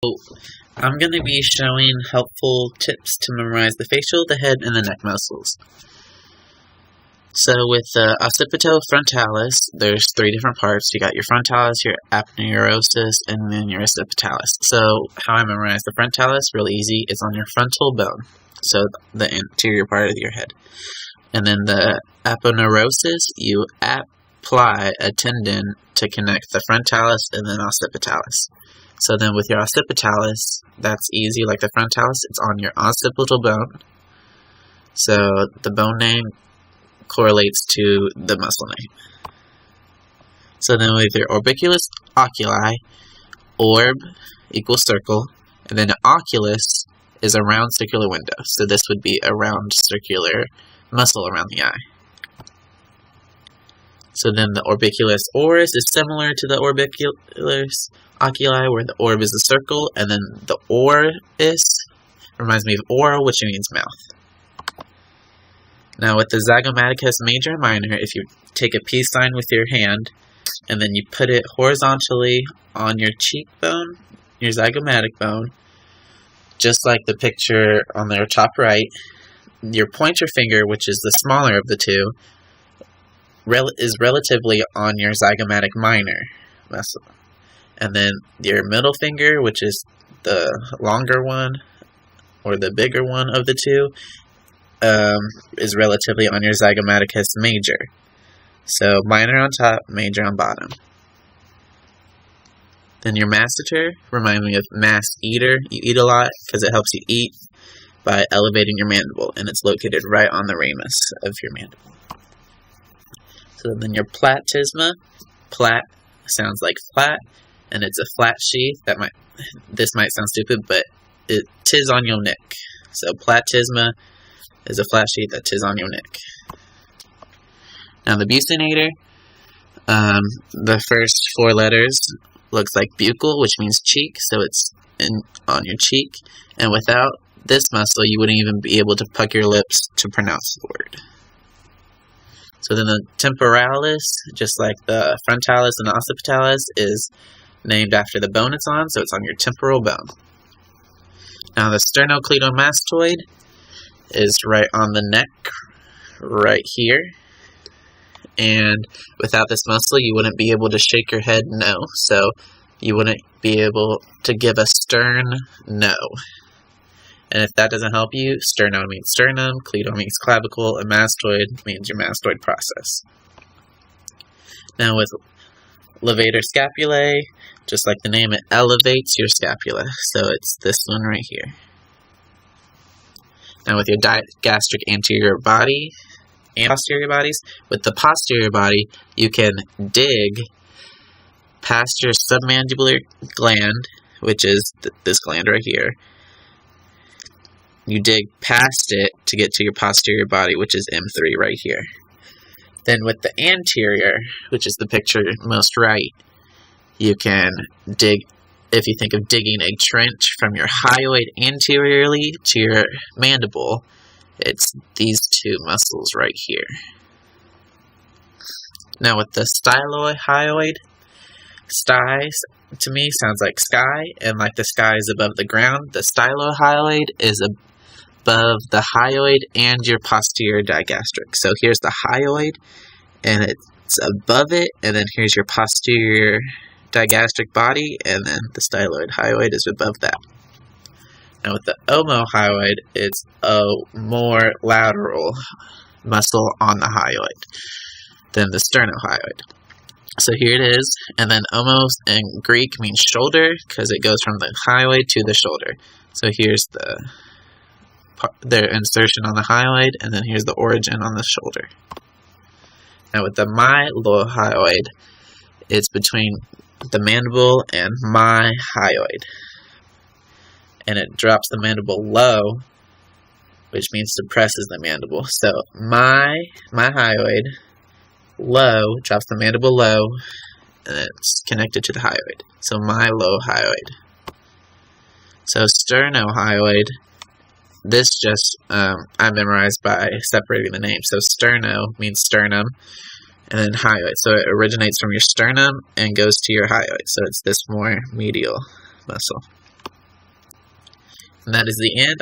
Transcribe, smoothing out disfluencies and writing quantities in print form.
I'm going to be showing helpful tips to memorize the facial, the head, and the neck muscles. So with the occipitofrontalis, there's three different parts. You got your frontalis, your aponeurosis, and then your occipitalis. So how I memorize the frontalis, really easy, it's on your frontal bone, so the anterior part of your head. And then the aponeurosis, you apply a tendon to connect the frontalis and then occipitalis. So then with your occipitalis, that's easy, like the frontalis, it's on your occipital bone. So the bone name correlates to the muscle name. So then with your orbiculus oculi, orb equals circle, and then oculus is a round circular window. So this would be a round circular muscle around the eye. So then the orbiculus oris is similar to the orbiculus oculi, where the orb is a circle, and then the oris reminds me of oral, which means mouth. Now with the zygomaticus major and minor, if you take a peace sign with your hand, and then you put it horizontally on your cheekbone, your zygomatic bone, just like the picture on the top right, your pointer finger, which is the smaller of the two, is relatively on your zygomatic minor muscle. And then your middle finger, which is the longer one, or the bigger one of the two, is relatively on your zygomaticus major. So minor on top, major on bottom. Then your masseter, remind me of mass eater. You eat a lot because it helps you eat by elevating your mandible, and it's located right on the ramus of your mandible. So then your platysma, plat sounds like flat, and it's a flat sheath. This might sound stupid, but it tis on your neck. So platysma is a flat sheath that tis on your neck. Now the buccinator, the first four letters looks like buccal, which means cheek, so it's on your cheek. And without this muscle, you wouldn't even be able to pucker your lips to pronounce the word. So then the temporalis, just like the frontalis and the occipitalis, is named after the bone it's on, so it's on your temporal bone. Now the sternocleidomastoid is right on the neck, right here. And without this muscle, you wouldn't be able to shake your head no, so you wouldn't be able to give a stern no. And if that doesn't help you, sterno means sternum, cleido means clavicle, and mastoid means your mastoid process. Now with levator scapulae, just like the name, it elevates your scapula. So it's this one right here. Now with your gastric anterior body and posterior bodies, with the posterior body, you can dig past your submandibular gland, which is this gland right here. You dig past it to get to your posterior body, which is M3 right here. Then with the anterior, which is the picture most right, you can dig, if you think of digging a trench from your hyoid anteriorly to your mandible, it's these two muscles right here. Now with the stylohyoid, sty to me sounds like sky, and like the sky is above the ground, the stylohyoid is above the hyoid and your posterior digastric. So here's the hyoid, and it's above it, and then here's your posterior digastric body, and then the styloid hyoid is above that. Now with the omohyoid, it's a more lateral muscle on the hyoid than the sternohyoid. So here it is, and then omos in Greek means shoulder because it goes from the hyoid to the shoulder. So here's their insertion on the hyoid, and then here's the origin on the shoulder. Now with the mylohyoid, it's between the mandible and my hyoid, and it drops the mandible low, which means suppresses the mandible. So my hyoid low drops the mandible low, and it's connected to the hyoid. So mylohyoid. So sternohyoid, this just I memorized by separating the name. So sterno means sternum, and then hyoid. So it originates from your sternum and goes to your hyoid. So it's this more medial muscle. And that is the end.